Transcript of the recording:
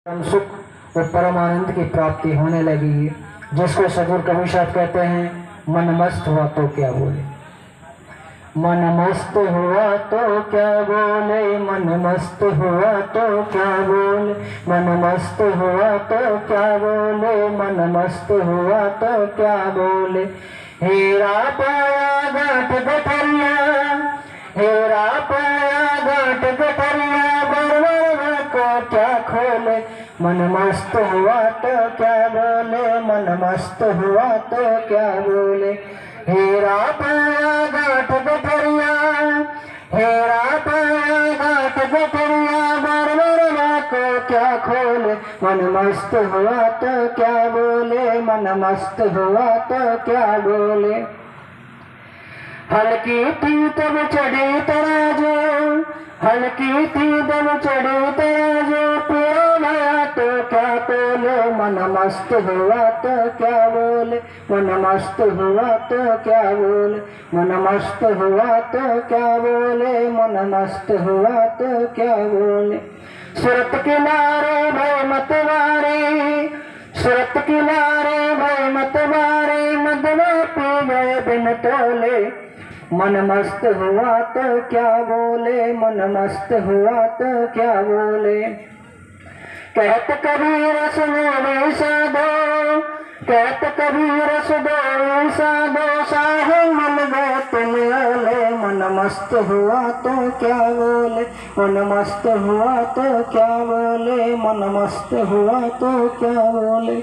परम सुख और परम आनंद की प्राप्ति होने लगी है, जिसको सदगुरु कबीर साहब कहते हैं, मन मस्त हुआ तो क्या बोले। मन मस्त हुआ तो क्या बोले, मन मस्त हुआ तो क्या बोले, मन मस्त हुआ तो क्या बोले, मन मस्त हुआ तो क्या बोले। हेरा पाया गांठ गठरिया, हेरा पाया गांठ गठरिया, बरवा को क्या खोले। मन मस्त हुआ तो क्या बोले, मन मस्त हुआ तो क्या बोले। हेरा पाया गांठ गठरिया, हेरा पाया गांठ गठरिया, बरवा को क्या खोले। मन मस्त हुआ तो क्या बोले, मन मस्त हुआ तो क्या बोले। हल्की थी तब चढ़ी तराजू, हल्की थी तब चढ़ी तराजू, पूरा नया तो क्या बोले। मन मस्त हुआ तो क्या बोले, मन मस्त हुआ तो क्या बोले, मन मस्त हुआ तो क्या बोले, मन मस्त हुआ तो क्या बोले। सूरत किनारे भय मतवारे, सूरत किनारे भय मतवारे, मदवा पी गए बिन तोले। मन मस्त हुआ तो क्या बोले, मन मस्त हुआ तो क्या बोले। कहत कबीर सुनो साधो, कहत कबीर सुनो साधो, साहे मिल गए तुम ओले। मन मस्त हुआ तो क्या बोले, मन मस्त हुआ तो क्या बोले, मन मस्त हुआ तो क्या बोले।